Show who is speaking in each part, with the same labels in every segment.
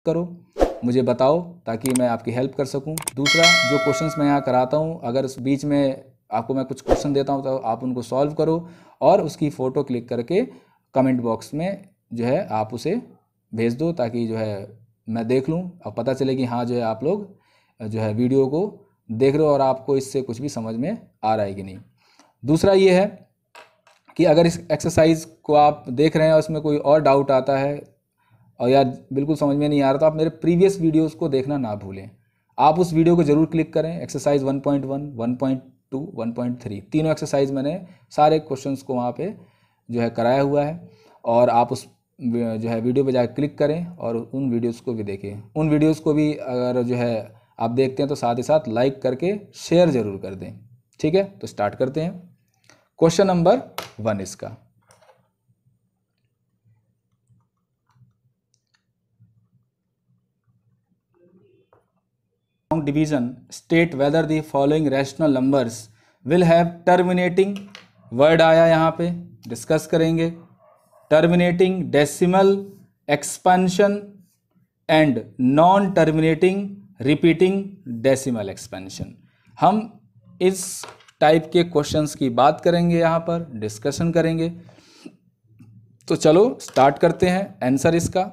Speaker 1: करो, मुझे बताओ ताकि मैं आपकी हेल्प कर सकूं। दूसरा, जो क्वेश्चंस मैं यहाँ कराता हूँ, अगर उस बीच में आपको मैं कुछ क्वेश्चन देता हूँ तो आप उनको सॉल्व करो और उसकी फ़ोटो क्लिक करके कमेंट बॉक्स में जो है आप उसे भेज दो, ताकि जो है मैं देख लूँ और पता चले कि हाँ जो है आप लोग जो है वीडियो को देख रहे हो और आपको इससे कुछ भी समझ में आ रहा है कि नहीं। दूसरा ये है कि अगर इस एक्सरसाइज को आप देख रहे हैं और उसमें कोई और डाउट आता है और या बिल्कुल समझ में नहीं आ रहा, तो आप मेरे प्रीवियस वीडियोस को देखना ना भूलें। आप उस वीडियो को ज़रूर क्लिक करें। एक्सरसाइज 1.1, 1.2, 1.3 तीनों एक्सरसाइज मैंने सारे क्वेश्चंस को वहाँ पे जो है कराया हुआ है, और आप उस जो है वीडियो पे जाकर क्लिक करें और उन वीडियोस को भी देखें। उन वीडियोस को भी अगर जो है आप देखते हैं तो साथ ही साथ लाइक करके शेयर ज़रूर कर दें। ठीक है, तो स्टार्ट करते हैं। क्वेश्चन नंबर 1 इसका, division state whether the following rational numbers will have terminating word आया, यहाँ पे डिस्कस करेंगे। Terminating decimal expansion and non terminating repeating decimal expansion. हम इस टाइप के क्वेश्चंस की बात करेंगे, यहाँ पर डिस्कशन करेंगे। तो चलो स्टार्ट करते हैं। आंसर इसका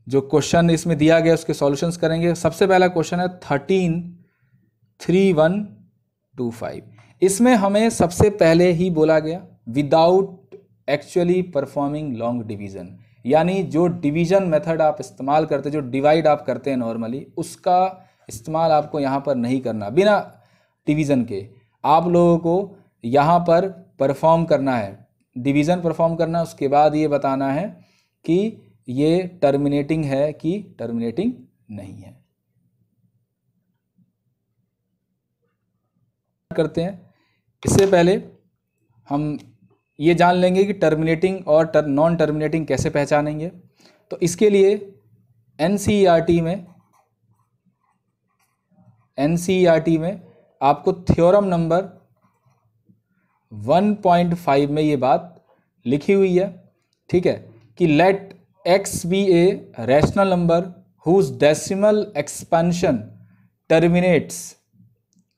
Speaker 1: जो क्वेश्चन इसमें दिया गया उसके सॉल्यूशंस करेंगे। सबसे पहला क्वेश्चन है 133125। इसमें हमें सबसे पहले ही बोला गया without actually performing long division, यानी जो डिवीजन मेथड आप इस्तेमाल करते, जो डिवाइड आप करते हैं नॉर्मली, उसका इस्तेमाल आपको यहाँ पर नहीं करना। बिना डिवीजन के आप लोगों को यहाँ पर परफॉर्म करना है, डिवीजन परफॉर्म करना है। उसके बाद ये बताना है कि ये टर्मिनेटिंग है कि टर्मिनेटिंग नहीं है। करते हैं। इससे पहले हम ये जान लेंगे कि टर्मिनेटिंग और नॉन टर्मिनेटिंग कैसे पहचानेंगे। तो इसके लिए एनसीईआरटी में आपको थ्योरम नंबर 1.5 में ये बात लिखी हुई है, ठीक है, कि late x be a rational number whose decimal expansion terminates.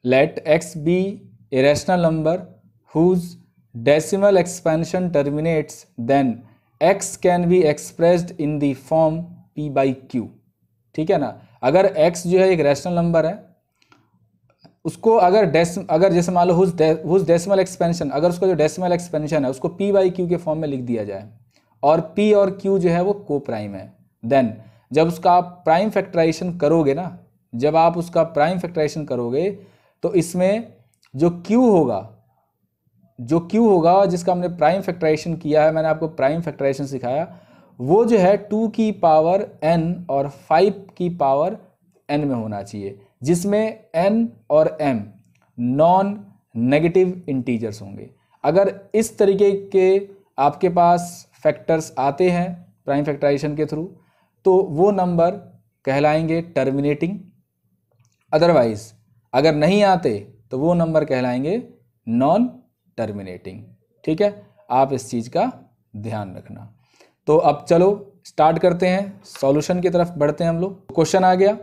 Speaker 1: Let x be a rational number whose decimal expansion terminates, then x can be expressed in the form p by q। ठीक है ना। अगर x जो है एक rational number है, उसको अगर जैसे मान लो whose decimal expansion, अगर उसका जो डेसिमल एक्सपेंशन है उसको p by q के फॉर्म में लिख दिया जाए और p और q जो है वो को प्राइम है, देन जब उसका आप प्राइम फैक्टराइजेशन करोगे ना, जब आप उसका प्राइम फैक्टराइजेशन करोगे तो इसमें जो q होगा जिसका हमने प्राइम फैक्टराइजेशन किया है, मैंने आपको प्राइम फैक्टराइजेशन सिखाया, वो जो है 2 की पावर n और 5 की पावर n में होना चाहिए, जिसमें n और m नॉन नेगेटिव इंटीजर्स होंगे। अगर इस तरीके के आपके पास फैक्टर्स आते हैं प्राइम फैक्टराइजेशन के थ्रू, तो वो नंबर कहलाएंगे टर्मिनेटिंग। अदरवाइज अगर नहीं आते तो वो नंबर कहलाएंगे नॉन टर्मिनेटिंग। ठीक है, आप इस चीज़ का ध्यान रखना। तो अब चलो स्टार्ट करते हैं, सॉल्यूशन की तरफ बढ़ते हैं हम लोग। क्वेश्चन आ गया।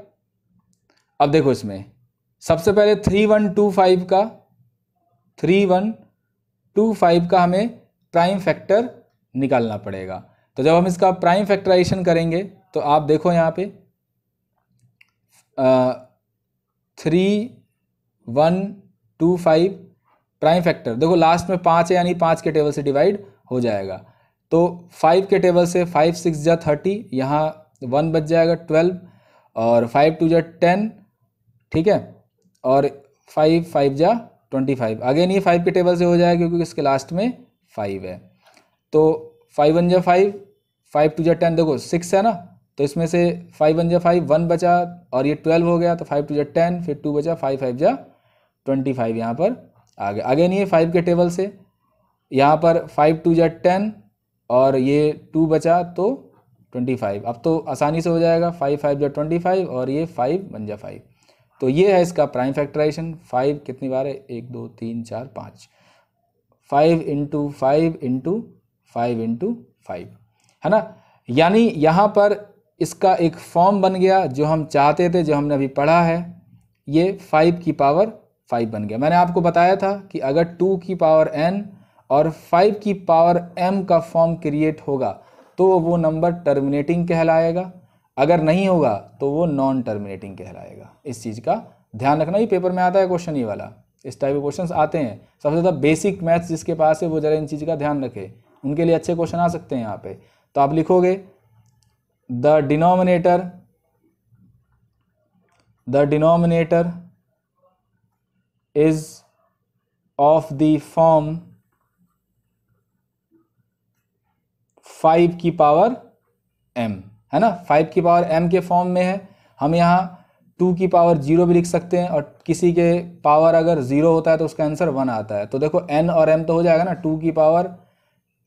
Speaker 1: अब देखो इसमें सबसे पहले 3125 का हमें प्राइम फैक्टर निकालना पड़ेगा। तो जब हम इसका प्राइम फैक्टराइजेशन करेंगे तो आप देखो यहाँ पे 3125 प्राइम फैक्टर, देखो लास्ट में 5 है यानी 5 के टेबल से डिवाइड हो जाएगा। तो 5 के टेबल से 5 6 जा 30, यहाँ 1 बच जाएगा 12 और 5 2 जा 10, ठीक है, और 5 5 जा 25। अगेन ये 5 के टेबल से हो जाएगा क्योंकि इसके लास्ट में 5 है। तो 5 1 जा 5, 5 2 जा 10, देखो 6 है ना, तो इसमें से 5 1 जा 5, 1 बचा और ये 12 हो गया, तो 5 2 जा 10, फिर 2 बचा, 5 5 जा 25 यहाँ पर आ गया। अगेन ये 5 के टेबल से यहाँ पर 5 2 जा 10 और ये 2 बचा तो 25। अब तो आसानी से हो जाएगा, 5 5 जा 25 और ये 5 1 जा 5। तो ये है इसका प्राइम फैक्टराइजेशन। 5 कितनी बार है, 1 2 3 4 5, 5 इंटू 5 इंटू 5 इंटू 5 है ना। यानी यहाँ पर इसका एक फॉर्म बन गया जो हम चाहते थे, जो हमने अभी पढ़ा है, ये 5 की पावर 5 बन गया। मैंने आपको बताया था कि अगर 2 की पावर n और 5 की पावर m का फॉर्म क्रिएट होगा तो वो नंबर टर्मिनेटिंग कहलाएगा, अगर नहीं होगा तो वो नॉन टर्मिनेटिंग कहलाएगा। इस चीज़ का ध्यान रखना, ही पेपर में आता है क्वेश्चन ये वाला, इस टाइप के क्वेश्चंस आते हैं। सबसे ज़्यादा बेसिक मैथ्स जिसके पास है वो ज़रा इन चीज़ का ध्यान रखे, उनके लिए अच्छे क्वेश्चन आ सकते हैं यहाँ पे। तो आप लिखोगे the denominator is of the form 5 की पावर m, है ना, 5 की पावर m के फॉर्म में है। हम यहाँ 2 की पावर 0 भी लिख सकते हैं, और किसी के पावर अगर 0 होता है तो उसका आंसर 1 आता है। तो देखो n और m तो हो जाएगा ना, 2 की पावर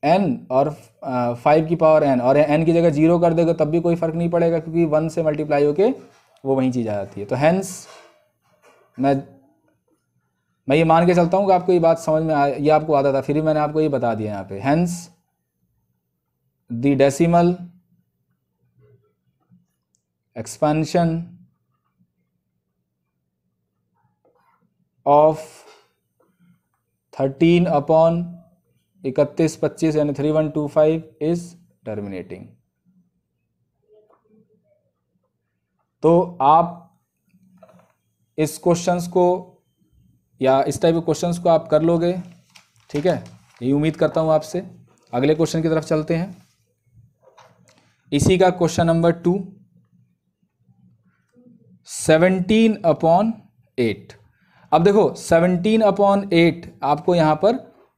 Speaker 1: n और 5 की पावर n, और n की जगह 0 कर देगा तब भी कोई फर्क नहीं पड़ेगा, क्योंकि 1 से मल्टीप्लाई होके वो वही चीज़ आ जाती है। तो हैंस मैं ये मान के चलता हूँ कि आपको ये बात समझ में आ, ये आपको आता था, फिर भी मैंने आपको ये बता दिया यहाँ पे। Hence the decimal expansion of 13/31/25 यानी 3125 इज टर्मिनेटिंग। तो आप इस क्वेश्चंस को या इस टाइप के क्वेश्चंस को आप कर लोगे, ठीक है, यही उम्मीद करता हूं आपसे। अगले क्वेश्चन की तरफ चलते हैं। इसी का क्वेश्चन नंबर 2, 17/8। अब देखो 17/8 आपको यहां पर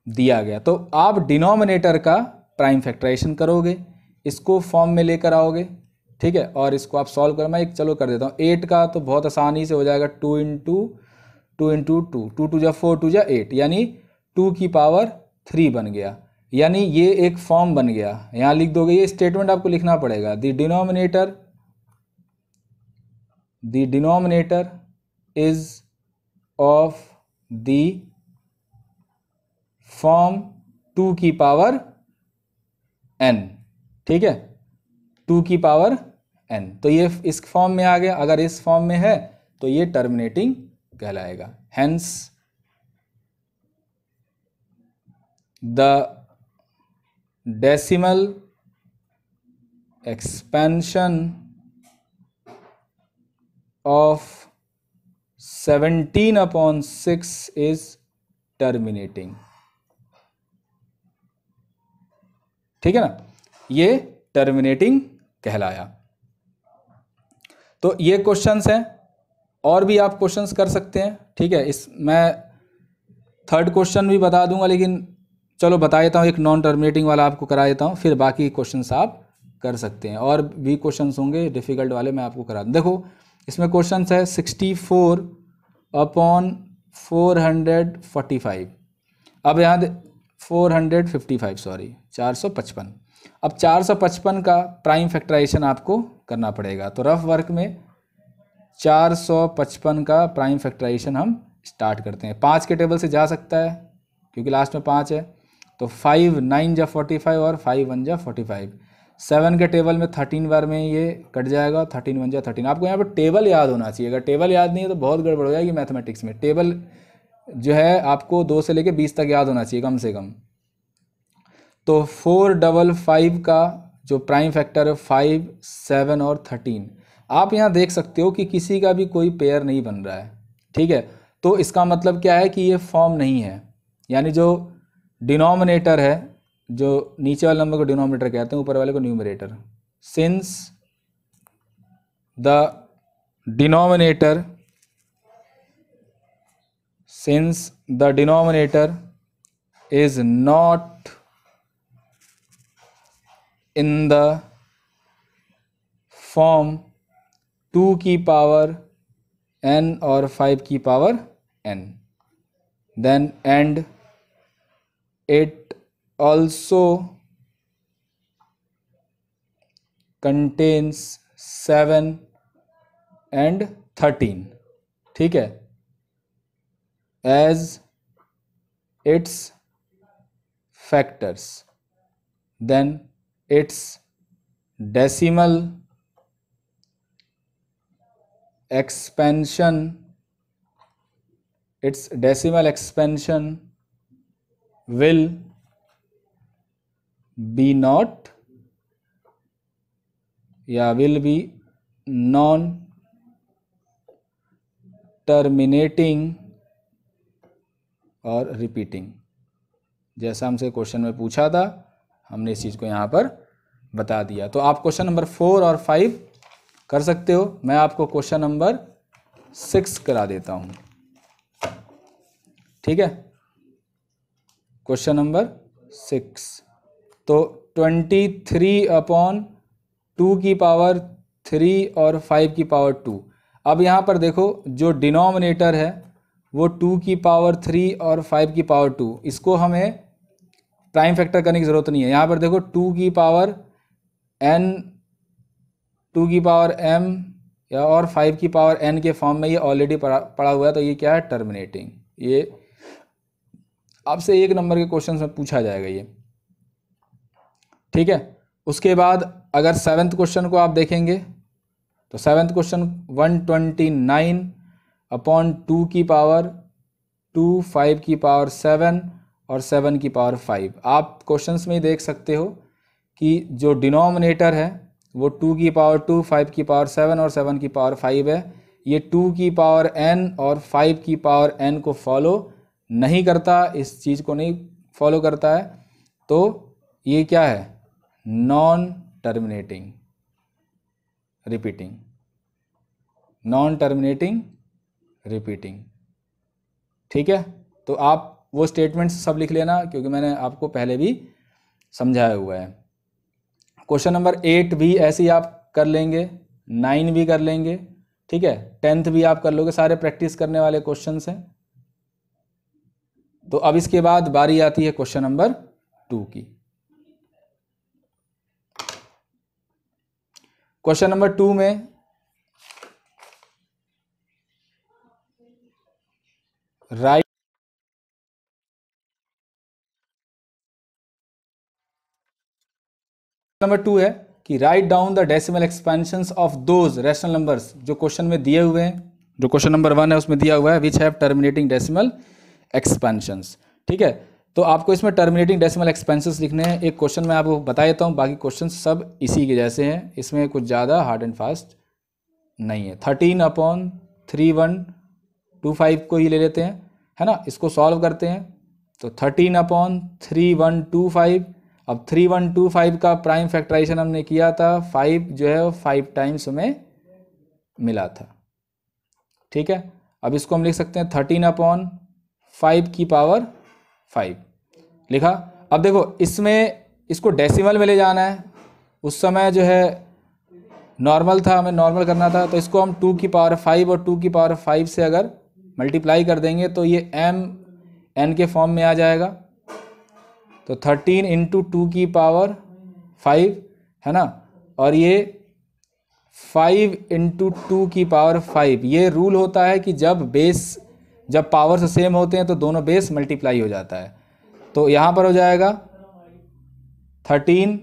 Speaker 1: दिया गया, तो आप डिनोमिनेटर का प्राइम फैक्टराइजेशन करोगे, इसको फॉर्म में लेकर आओगे, ठीक है, और इसको आप सॉल्व करो। मैं एक चलो कर देता हूँ 8 का, तो बहुत आसानी से हो जाएगा 2 इंटू 2 इंटू 2, 2 2 जा 4, 2 जा 8, यानी 2 की पावर 3 बन गया, यानी ये एक फॉर्म बन गया। यहाँ लिख दोगे, ये स्टेटमेंट आपको लिखना पड़ेगा, the denominator is of the form 2 की पावर n, ठीक है, 2 की पावर n। तो ये इस फॉर्म में आ गया, अगर इस फॉर्म में है तो ये टर्मिनेटिंग कहलाएगा। Hence the decimal expansion of 17/6 is terminating, ठीक है ना, ये टर्मिनेटिंग कहलाया। तो ये क्वेश्चंस हैं, और भी आप क्वेश्चंस कर सकते हैं, ठीक है। इस मैं थर्ड क्वेश्चन भी बता दूंगा, लेकिन चलो बता देता हूँ, एक नॉन टर्मिनेटिंग वाला आपको करा देता हूँ, फिर बाकी क्वेश्चंस आप कर सकते हैं। और भी क्वेश्चंस होंगे डिफ़िकल्ट वाले, मैं आपको करा दूँ। देखो इसमें क्वेश्चंस है 64/445। अब यहाँ 455, सॉरी 455। अब 455 का प्राइम फैक्टराइजेशन आपको करना पड़ेगा। तो रफ वर्क में 455 का प्राइम फैक्टराइजेशन हम स्टार्ट करते हैं। 5 के टेबल से जा सकता है क्योंकि लास्ट में 5 है, तो 5 9 जा 45 और 5 1 जा 45। 7 के टेबल में 13 बार में ये कट जाएगा, 13 1 जा 13। आपको यहाँ पर टेबल याद होना चाहिए, अगर टेबल याद नहीं है तो बहुत गड़बड़ हो जाएगी मैथमेटिक्स में। टेबल जो है आपको 2 से लेकर 20 तक याद होना चाहिए कम से कम। तो 455 का जो प्राइम फैक्टर है 5 7 और 13, आप यहाँ देख सकते हो कि किसी का भी कोई पेयर नहीं बन रहा है, ठीक है। तो इसका मतलब क्या है कि ये फॉर्म नहीं है, यानी जो डिनोमिनेटर है, जो नीचे वाले नंबर को डिनोमिनेटर कहते हैं, ऊपर वाले को numerator. Since the denominator is not in the form 2 की पावर n और 5 की power n, then and it also contains 7 and 13, ठीक है, as its factors, then its decimal expansion, its decimal expansion will be not या will be non terminating और repeating. जैसा हमसे question में पूछा था हमने इस चीज़ को यहाँ पर बता दिया। तो आप क्वेश्चन नंबर 4 और 5 कर सकते हो। मैं आपको क्वेश्चन नंबर 6 करा देता हूँ, ठीक है। क्वेश्चन नंबर 6, तो 23/2 की पावर 3 और 5 की पावर 2। अब यहाँ पर देखो जो डिनोमिनेटर है वो 2 की पावर 3 और 5 की पावर 2, इसको हमें प्राइम फैक्टर करने की ज़रूरत नहीं है। यहाँ पर देखो 2 की पावर n, 2 की पावर m या और 5 की पावर n के फॉर्म में ये ऑलरेडी पड़ा हुआ है। तो ये क्या है, टर्मिनेटिंग। ये आपसे 1 नंबर के क्वेश्चन में पूछा जाएगा ये, ठीक है। उसके बाद अगर 7th क्वेश्चन को आप देखेंगे तो 7th क्वेश्चन 129/2 की पावर 2, 5 की पावर 7 और 7 की पावर 5। आप क्वेश्चंस में ही देख सकते हो कि जो डिनोमिनेटर है वो 2 की पावर 2, 5 की पावर 7 और 7 की पावर 5 है। ये 2 की पावर n और 5 की पावर n को फॉलो नहीं करता, इस चीज़ को नहीं फॉलो करता है। तो ये क्या है, non terminating repeating, non terminating repeating, ठीक है। तो आप वो स्टेटमेंट्स सब लिख लेना क्योंकि मैंने आपको पहले भी समझाया हुआ है। क्वेश्चन नंबर 8 भी ऐसे ही आप कर लेंगे, 9 भी कर लेंगे, ठीक है। 10th भी आप कर लोगे, सारे प्रैक्टिस करने वाले क्वेश्चंस हैं। तो अब इसके बाद बारी आती है क्वेश्चन नंबर 2 की। क्वेश्चन नंबर 2 में राइट नंबर 2 है कि write down the decimal expansions of those rational numbers, जो क्वेश्चन में दिए हुए हैं। जो क्वेश्चन नंबर 1 है उसमें दिया हुआ है which have terminating decimal expansions, ठीक है। तो आपको इसमें टर्मिनेटिंग डेसिमल एक्सपेंशंस लिखने हैं। एक क्वेश्चन मैं आपको बता देता हूँ, बाकी क्वेश्चन सब इसी के जैसे हैं, इसमें कुछ ज़्यादा हार्ड एंड फास्ट नहीं है। 13/3125 को ही ले लेते हैं, है ना। इसको सॉल्व करते हैं तो 13/3125। अब 3125 का प्राइम फैक्टराइजेशन हमने किया था, 5 जो है वो 5 टाइम्स हमें मिला था, ठीक है। अब इसको हम लिख सकते हैं 13/5 की पावर 5 लिखा। अब देखो इसमें इसको डेसिमल में ले जाना है, उस समय जो है नॉर्मल था, हमें नॉर्मल करना था। तो इसको हम 2 की पावर 5 और 2 की पावर 5 से अगर मल्टीप्लाई कर देंगे तो ये m n के फॉर्म में आ जाएगा। तो 13 × 2 की पावर 5 है ना, और ये 5 × 2 की पावर 5। ये रूल होता है कि जब पावर से सेम होते हैं तो दोनों बेस मल्टीप्लाई हो जाता है। तो यहाँ पर हो जाएगा 13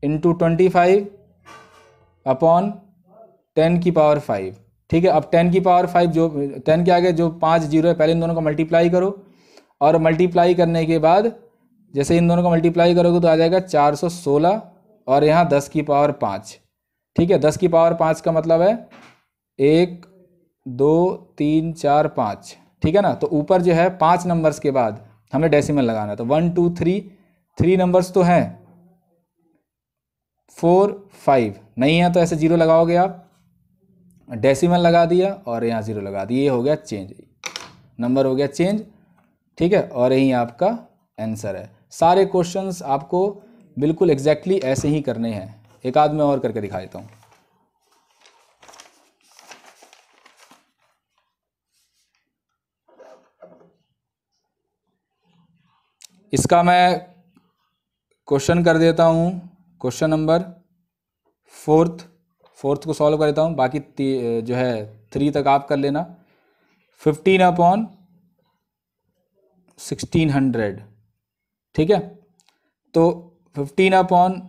Speaker 1: × 25 अपॉन 10 की पावर 5, ठीक है। अब 10 की पावर 5, जो 10 के आगे जो 5 जीरो है पहले इन दोनों को मल्टीप्लाई करो, और मल्टीप्लाई करने के बाद जैसे इन दोनों को मल्टीप्लाई करोगे तो आ जाएगा 416 और यहाँ 10 की पावर 5, ठीक है। 10 की पावर 5 का मतलब है 1 2 3 4 5, ठीक है ना। तो ऊपर जो है 5 नंबर्स के बाद हमें डेसिमल लगाना है। तो 1 2 3 नंबर्स तो हैं, 4 5 नहीं है तो ऐसे जीरो लगाओगे आप, डेसिमल लगा दिया और यहाँ जीरो लगा दिया, ये हो गया चेंज, नंबर हो गया चेंज, ठीक है। और यही आपका आंसर है। सारे क्वेश्चंस आपको बिल्कुल एग्जैक्टली ऐसे ही करने हैं। एक आध मैं और करके दिखा देता हूँ। इसका मैं क्वेश्चन कर देता हूँ, क्वेश्चन नंबर 4th को सॉल्व कर देता हूँ, बाकी जो है 3 तक आप कर लेना। 15/1600, ठीक है। तो 15/1600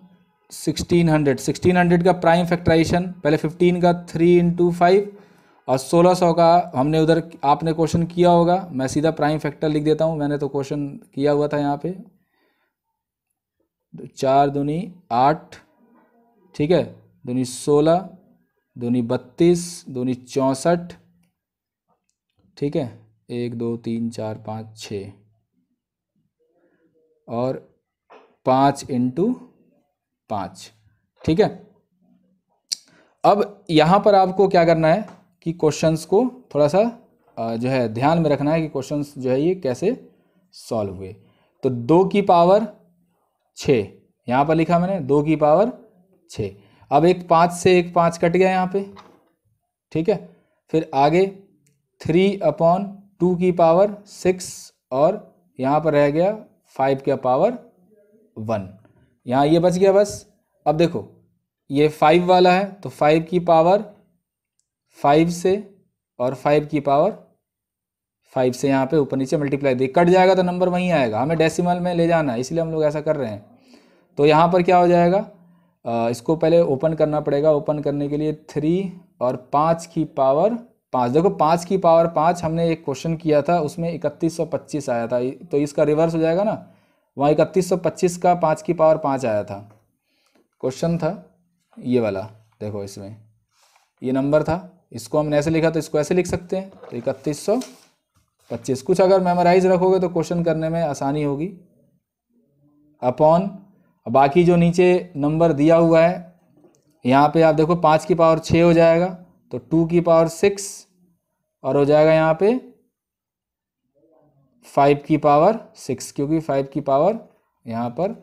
Speaker 1: 1600 का प्राइम फैक्टराइजेशन, पहले 15 का 3 इंटू 5 और 1600 का हमने उधर आपने क्वेश्चन किया होगा, मैं सीधा प्राइम फैक्टर लिख देता हूँ, मैंने तो क्वेश्चन किया हुआ था यहाँ पे। 4 दूनी 8, ठीक है, दूनी 16, दूनी 32, दूनी 64, ठीक है, 1 2 3 4 5 6 और 5 इंटू 5, ठीक है। अब यहाँ पर आपको क्या करना है कि क्वेश्चंस को थोड़ा सा जो है ध्यान में रखना है कि क्वेश्चंस जो है ये कैसे सॉल्व हुए। तो 2 की पावर 6 यहाँ पर लिखा मैंने, 2 की पावर 6। अब एक 5 से एक 5 कट गया यहाँ पे, ठीक है। फिर आगे 3/2 की पावर 6 और यहाँ पर रह गया 5 की पावर 1, यहाँ ये बच गया बस। अब देखो ये 5 वाला है तो 5 की पावर 5 से और 5 की पावर 5 से यहाँ पे ऊपर नीचे मल्टीप्लाई दे, कट जाएगा तो नंबर वहीं आएगा, हमें डेसिमल में ले जाना है, इसलिए हम लोग ऐसा कर रहे हैं। तो यहाँ पर क्या हो जाएगा, इसको पहले ओपन करना पड़ेगा। ओपन करने के लिए 3 और 5 की पावर 5, देखो 5 की पावर 5 हमने एक क्वेश्चन किया था, उसमें 3125 आया था, तो इसका रिवर्स हो जाएगा ना, वहाँ 3125 का 5 की पावर 5 आया था, क्वेश्चन था ये वाला, देखो इसमें ये नंबर था, इसको हमने ऐसे लिखा तो इसको ऐसे लिख सकते हैं, तो 3125। कुछ अगर मेमोराइज रखोगे तो क्वेश्चन करने में आसानी होगी। अपॉन बाकी जो नीचे नंबर दिया हुआ है यहाँ पे आप देखो 5 की पावर 6 हो जाएगा, तो 2 की पावर 6 और हो जाएगा यहाँ पे 5 की पावर 6, क्योंकि 5 की पावर यहाँ पर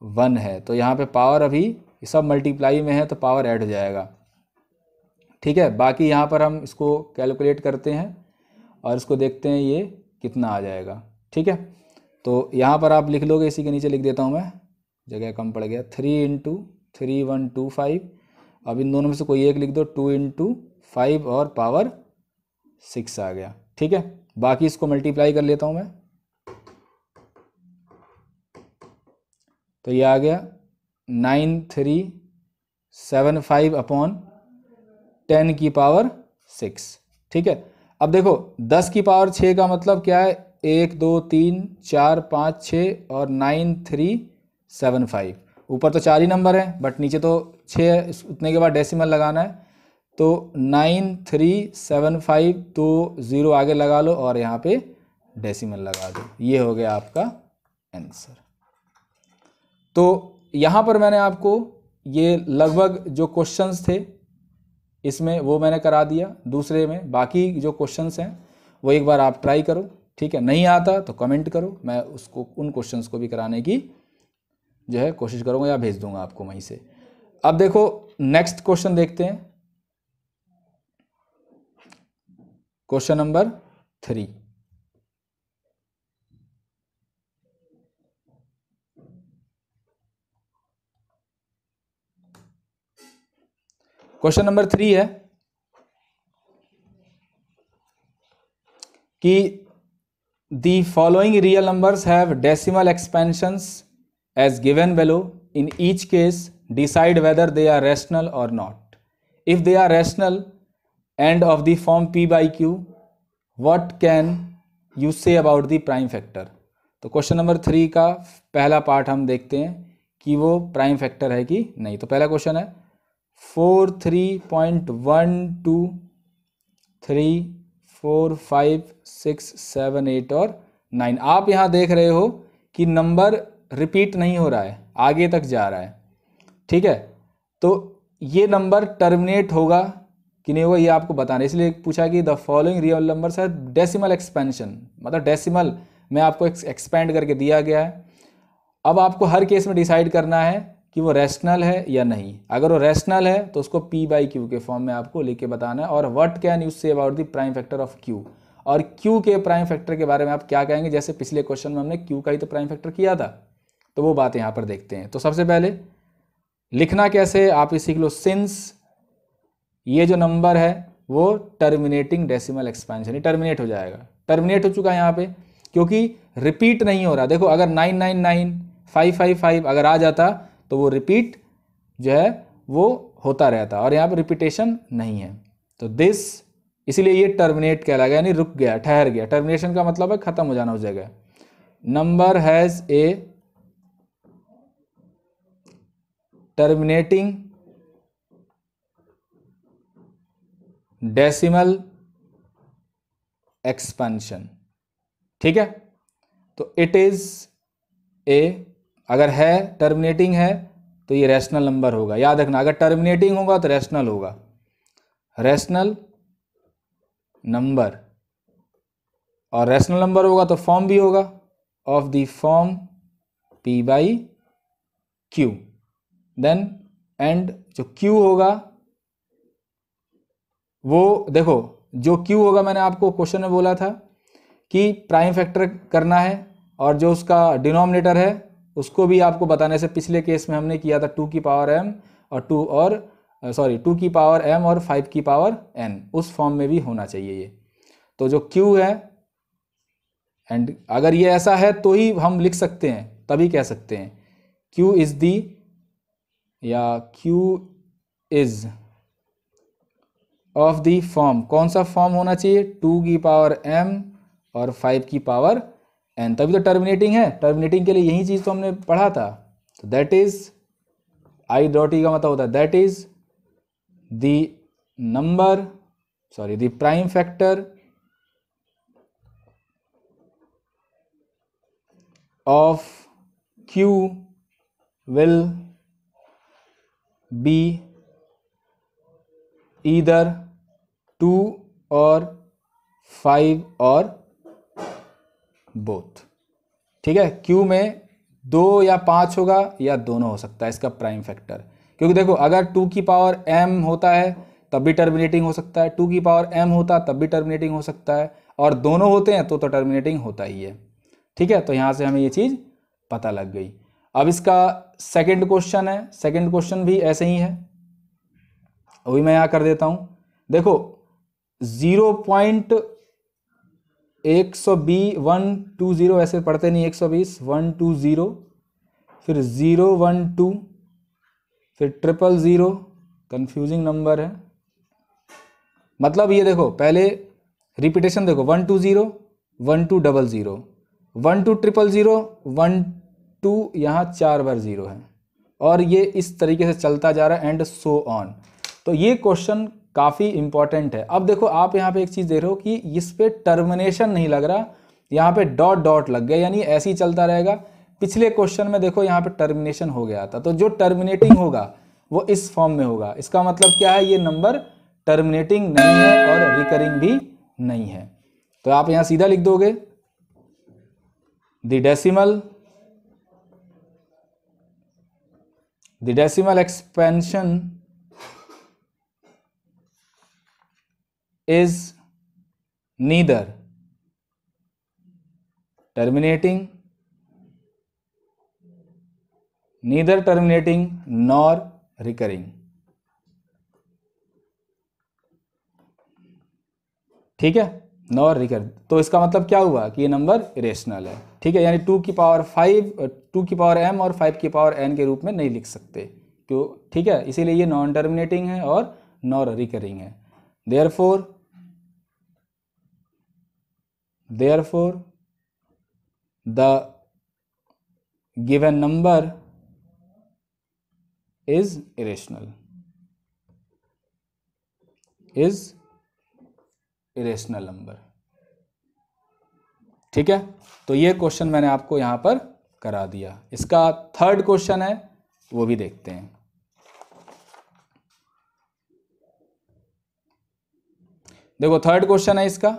Speaker 1: 1 है, तो यहाँ पे पावर अभी सब मल्टीप्लाई में है तो पावर ऐड हो जाएगा, ठीक है। बाकी यहाँ पर हम इसको कैलकुलेट करते हैं और इसको देखते हैं ये कितना आ जाएगा, ठीक है। तो यहाँ पर आप लिख लोगे, इसी के नीचे लिख देता हूँ मैं, जगह कम पड़ गया, 3 इंटू 3125। अब इन दोनों में से कोई एक लिख दो, 2 इंटू 5 और पावर 6 आ गया, ठीक है। बाकी इसको मल्टीप्लाई कर लेता हूँ मैं, तो ये आ गया 9375 अपॉन 10 की पावर 6, ठीक है। अब देखो 10 की पावर 6 का मतलब क्या है, 1 2 3 4 5 6 और 9375, ऊपर तो 4 ही नंबर है बट नीचे तो 6 है, उतने के बाद डेसिमल लगाना है, तो 9375 तो 0 आगे लगा लो और यहाँ पे डेसिमल लगा दो, ये हो गया आपका आंसर। तो यहाँ पर मैंने आपको ये लगभग जो क्वेश्चंस थे इसमें वो मैंने करा दिया, दूसरे में बाकी जो क्वेश्चंस हैं वो एक बार आप ट्राई करो, ठीक है। नहीं आता तो कमेंट करो, मैं उसको उन क्वेश्चंस को भी कराने की जो है कोशिश करूँगा या भेज दूंगा आपको वहीं से। अब देखो नेक्स्ट क्वेश्चन देखते हैं, क्वेश्चन नंबर 3। क्वेश्चन नंबर 3 है कि the following real numbers have decimal expansions as given below. In each case, decide whether they are rational or not. If they are rational and of the form p by q, what can you say about the prime factor? तो question number 3 का पहला part हम देखते हैं कि वो prime factor है कि नहीं। तो पहला क्वेश्चन है 4 3.1 2 3 4 5 6 7 8 और 9। आप यहाँ देख रहे हो कि नंबर रिपीट नहीं हो रहा है, आगे तक जा रहा है, ठीक है। तो ये नंबर टर्मिनेट होगा कि नहीं होगा ये आपको बताना है, इसलिए पूछा कि द फॉलोइंग रियल नंबर्स है डेसिमल एक्सपेंशन, मतलब डेसिमल में आपको एक्सपेंड करके दिया गया है। अब आपको हर केस में डिसाइड करना है कि वो रैशनल है या नहीं। अगर वो रैशनल है तो उसको p बाई क्यू के फॉर्म में आपको लिख के बताना है। और what can you say about the prime factor of q, और q के प्राइम फैक्टर के बारे में आप क्या कहेंगे, जैसे पिछले क्वेश्चन में हमने q का ही तो प्राइम फैक्टर किया था, तो वो बात यहाँ पर देखते हैं। तो सबसे पहले लिखना कैसे आप ये सीख लो, सिंस ये जो नंबर है वो टर्मिनेटिंग डेसिमल एक्सपेंशन, ये टर्मिनेट हो जाएगा, टर्मिनेट हो चुका है यहाँ पे क्योंकि रिपीट नहीं हो रहा। देखो अगर 999 555 अगर आ जाता तो वो रिपीट जो है वो होता रहता है और यहाँ पर रिपीटेशन नहीं है। तो दिस, इसीलिए ये टर्मिनेट कहलाएगा, यानी रुक गया, ठहर गया। टर्मिनेशन का मतलब है खत्म हो जाना उस जगह। Number has a terminating decimal expansion. ठीक है, तो इट इज ए, अगर है टर्मिनेटिंग है तो ये रैशनल नंबर होगा। याद रखना, अगर टर्मिनेटिंग होगा तो रैशनल होगा, रैशनल नंबर, और रैशनल नंबर होगा तो फॉर्म भी होगा of the form p by q. Then and जो q होगा वो देखो, जो q होगा मैंने आपको क्वेश्चन में बोला था कि प्राइम फैक्टर करना है, और जो उसका डिनोमिनेटर है उसको भी आपको बताने से पिछले केस में हमने किया था 2 की पावर m और 2 की पावर m और 5 की पावर n, उस फॉर्म में भी होना चाहिए ये। तो जो q है, एंड अगर ये ऐसा है तो ही हम लिख सकते हैं, तभी कह सकते हैं q इज दी, या q is of the form, कौन सा फॉर्म होना चाहिए, 2 की पावर m और 5 की पावर n, तभी तो टर्मिनेटिंग है। टर्मिनेटिंग के लिए यही चीज तो हमने पढ़ा था। तो that is I dot E का मतलब होता है that is the number, sorry the prime factor of q will be either 2 or 5 or both। ठीक है, q में 2 या 5 होगा या दोनों हो सकता है इसका प्राइम फैक्टर, क्योंकि देखो अगर 2 की पावर m होता है तब भी टर्मिनेटिंग हो सकता है, 2 की पावर m होता तब भी टर्मिनेटिंग हो सकता है, और दोनों होते हैं तो टर्मिनेटिंग होता ही है। ठीक है, तो यहां से हमें ये चीज पता लग गई। अब इसका सेकंड क्वेश्चन है, सेकंड क्वेश्चन भी ऐसे ही है, वही मैं यहां कर देता हूं। देखो 0.120 ऐसे पढ़ते नहीं, 120 120, फिर 012, फिर 000, कंफ्यूजिंग नंबर है। मतलब ये देखो पहले रिपीटेशन देखो, 120 1200 1200 12, यहाँ 4 बार 0 है, और ये इस तरीके से चलता जा रहा है एंड सो ऑन। तो ये क्वेश्चन काफ़ी इंपॉर्टेंट है। अब देखो आप यहाँ पे एक चीज़ देख रहे हो कि इस पे टर्मिनेशन नहीं लग रहा, यहाँ पे डॉट डॉट लग गया, यानी ऐसे ही चलता रहेगा। पिछले क्वेश्चन में देखो यहाँ पे टर्मिनेशन हो गया था, तो जो टर्मिनेटिंग होगा वो इस फॉर्म में होगा। इसका मतलब क्या है, ये नंबर टर्मिनेटिंग नहीं है और रिकरिंग भी नहीं है। तो आप यहाँ सीधा लिख दोगे the decimal expansion is neither terminating nor recurring। ठीक है, नॉर रिकर, तो इसका मतलब क्या हुआ कि ये नंबर इरेशनल है। ठीक है, यानी 2 की पावर 5, 2 की पावर m और 5 की पावर n के रूप में नहीं लिख सकते, क्यों? ठीक है, इसीलिए ये नॉन टर्मिनेटिंग है और नॉर रिकरिंग है। Therefore the given number is irrational, irrational number. ठीक है, तो ये क्वेश्चन मैंने आपको यहां पर करा दिया। इसका थर्ड क्वेश्चन है, वो भी देखते हैं। देखो थर्ड क्वेश्चन है इसका,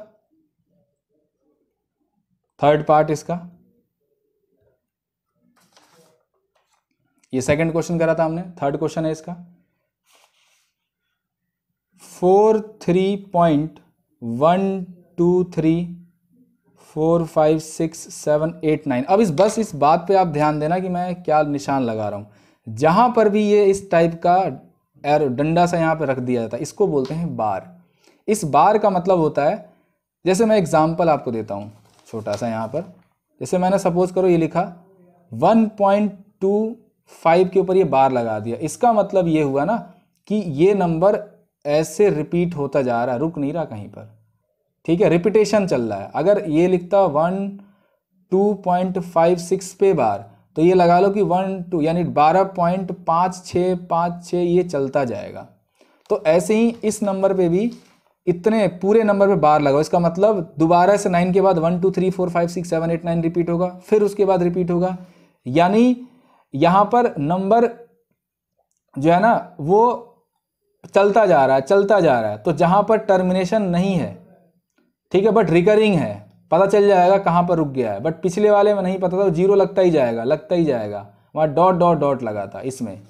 Speaker 1: थर्ड पार्ट इसका, ये सेकंड क्वेश्चन करा था हमने, थर्ड क्वेश्चन है इसका। 43.123456789। अब इस बात पे आप ध्यान देना कि मैं क्या निशान लगा रहा हूं। जहां पर भी ये इस टाइप का एरो डंडा सा यहां पे रख दिया जाता है, इसको बोलते हैं बार। इस बार का मतलब होता है, जैसे मैं एग्जांपल आपको देता हूं छोटा सा, यहां पर जैसे मैंने सपोज करो ये लिखा 1.2 5 के ऊपर ये बार लगा दिया, इसका मतलब ये हुआ ना कि ये नंबर ऐसे रिपीट होता जा रहा है, रुक नहीं रहा कहीं पर, ठीक है, रिपीटेशन चल रहा है। अगर ये लिखता 1 2.56 पे बार, तो ये लगा लो कि 1 2 यानी 12.5656 ये चलता जाएगा। तो ऐसे ही इस नंबर पे भी इतने पूरे नंबर पे बार लगाओ, इसका मतलब दोबारा से 9 के बाद 1 2 3 4 5 6 7 8 9 रिपीट होगा, फिर उसके बाद रिपीट होगा, यानी यहां पर नंबर जो है ना वो चलता जा रहा है, चलता जा रहा है। तो जहां पर टर्मिनेशन नहीं है, ठीक है, बट रिकरिंग है, पता चल जाएगा कहां पर रुक गया है। बट पिछले वाले में नहीं पता था, जीरो लगता ही जाएगा, लगता ही जाएगा, वहां डॉट डॉट डॉट लगा था इसमें,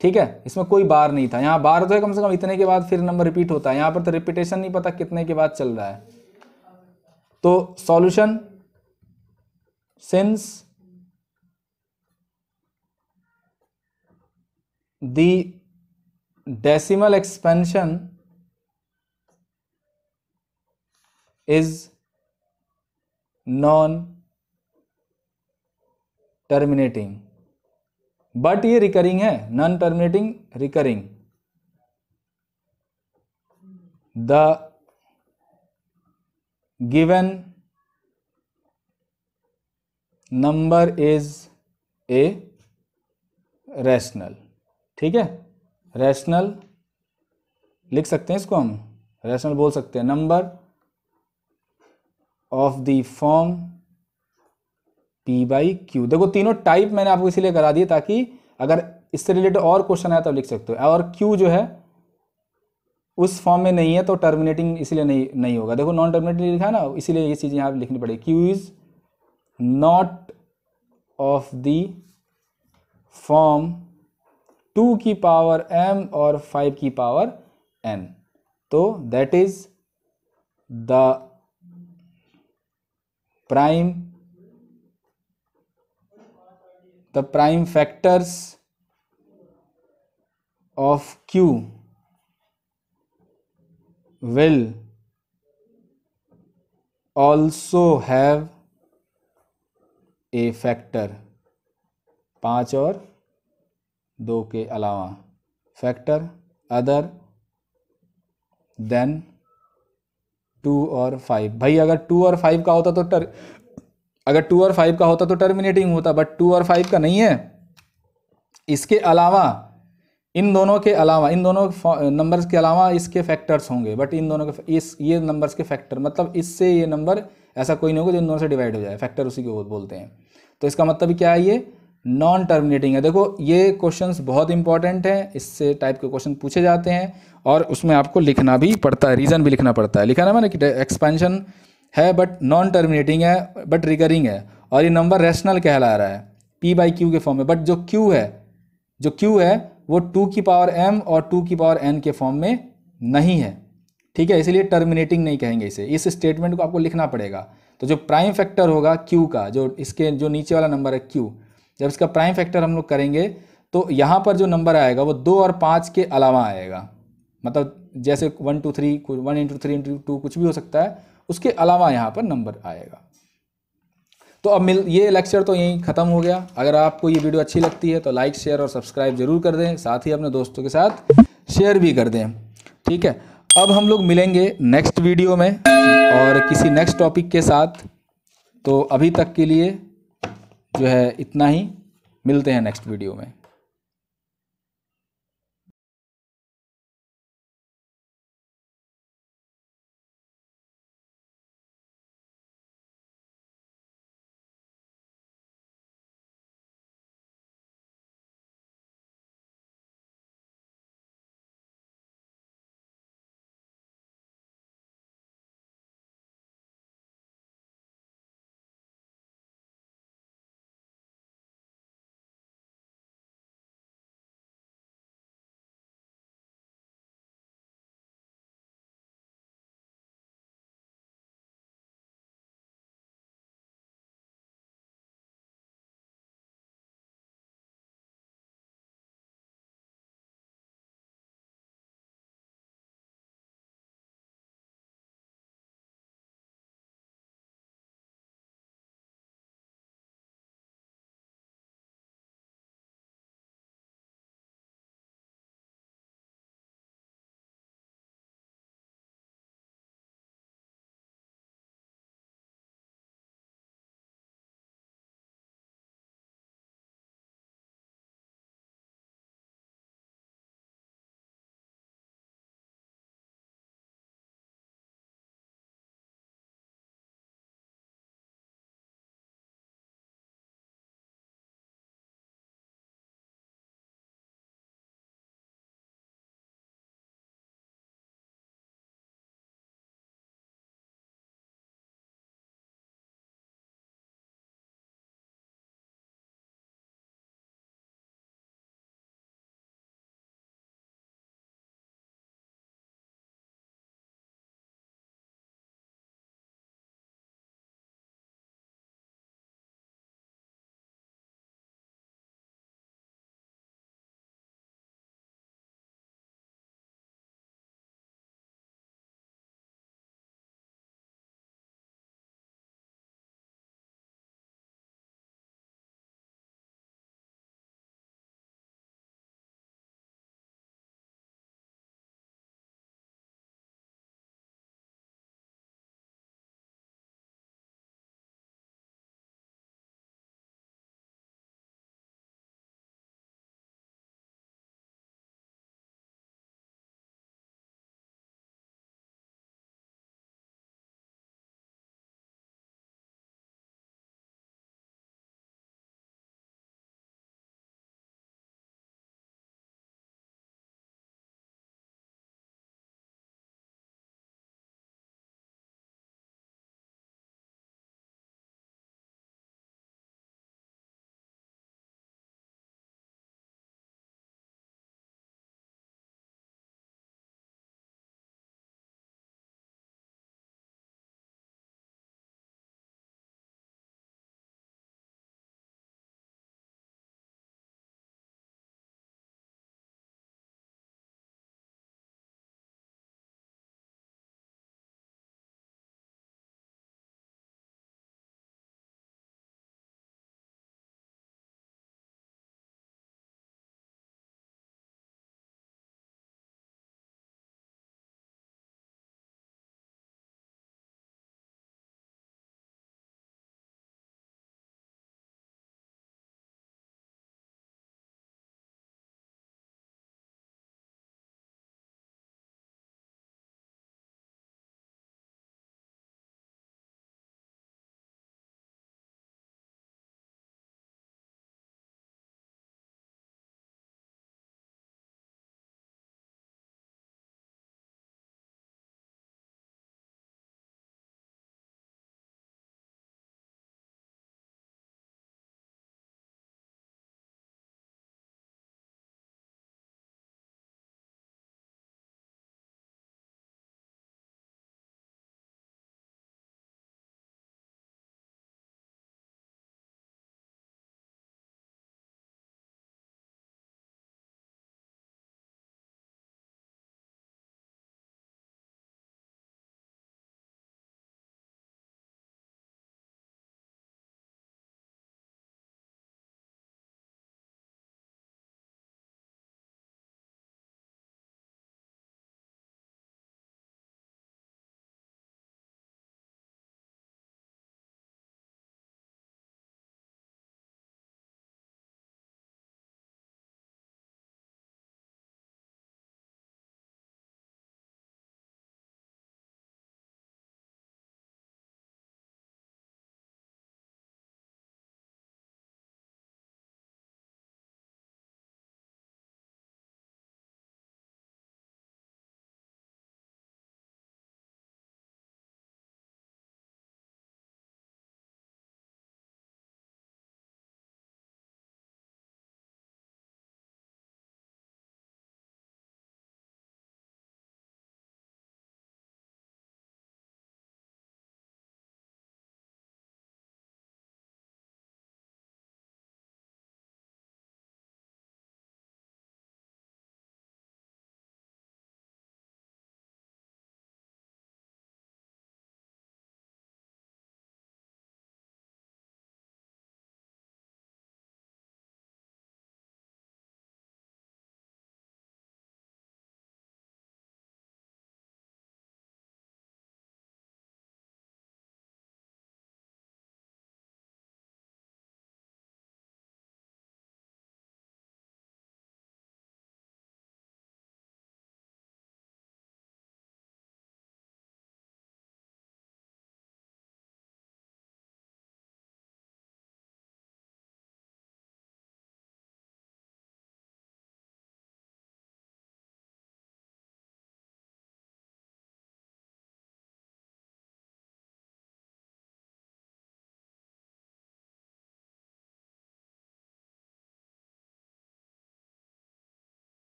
Speaker 1: ठीक है, इसमें कोई बार नहीं था। यहाँ बार तो है कम से कम, इतने के बाद फिर नंबर रिपीट होता है, यहाँ पर तो रिपीटेशन नहीं पता कितने के बाद चल रहा है। तो solution, since the decimal expansion is non terminating, but ये रिकरिंग है, non terminating recurring, the given number is a rational, ठीक है, रैशनल लिख सकते हैं इसको, हम रैशनल बोल सकते हैं, number of the form P/Q। देखो तीनों टाइप मैंने आपको इसीलिए करा दिए ताकि अगर इससे रिलेटेड और क्वेश्चन आया तो लिख सकते हो। और Q जो है उस फॉर्म में नहीं है तो टर्मिनेटिंग इसीलिए नहीं होगा। देखो नॉन टर्मिनेटिंग लिखा है ना, इसीलिए ये चीज़ यहाँ लिखनी पड़ेगी। Q is not of the form 2 की पावर m और 5 की पावर n, तो that is the prime factors of Q will also have a factor, 5 और 2 के अलावा फैक्टर अदर देन 2 और 5। भाई अगर 2 और 5 का होता तो अगर 2 और 5 का होता तो टर्मिनेटिंग होता, बट 2 और 5 का नहीं है। इसके अलावा इन दोनों के अलावा, इन दोनों नंबर्स के अलावा इसके फैक्टर्स होंगे, बट इन दोनों के ये नंबर्स के फैक्टर, मतलब इससे ये नंबर ऐसा कोई नहीं होगा जो इन दोनों से डिवाइड हो जाए, फैक्टर उसी को बोलते हैं। तो इसका मतलब क्या है, ये नॉन टर्मिनेटिंग है। देखो ये क्वेश्चंस बहुत इंपॉर्टेंट हैं, इससे टाइप के क्वेश्चन पूछे जाते हैं और उसमें आपको लिखना भी पड़ता है, रीज़न भी लिखना पड़ता है। लिखा ना मैंने कि एक्सपेंशन है बट नॉन टर्मिनेटिंग है बट रिकरिंग है, और ये नंबर रैशनल कहला रहा है P/Q के फॉर्म में, बट जो Q है वो 2 की पावर m और 2 की पावर n के फॉर्म में नहीं है, ठीक है, इसलिए टर्मिनेटिंग नहीं कहेंगे इसे। इस स्टेटमेंट को आपको लिखना पड़ेगा। तो जो प्राइम फैक्टर होगा Q का, जो इसके जो नीचे वाला नंबर है Q, जब इसका प्राइम फैक्टर हम लोग करेंगे तो यहाँ पर जो नंबर आएगा वो 2 और 5 के अलावा आएगा, मतलब जैसे 1 2 3 1 इंटू 3 इंटू 2 कुछ भी हो सकता है, उसके अलावा यहाँ पर नंबर आएगा। तो अब ये लेक्चर तो यहीं ख़त्म हो गया। अगर आपको ये वीडियो अच्छी लगती है तो लाइक शेयर और सब्सक्राइब जरूर कर दें, साथ ही अपने दोस्तों के साथ शेयर भी कर दें, ठीक है। अब हम लोग मिलेंगे नेक्स्ट वीडियो में और किसी नेक्स्ट टॉपिक के साथ। तो अभी तक के लिए जो है इतना ही, मिलते हैं नेक्स्ट वीडियो में।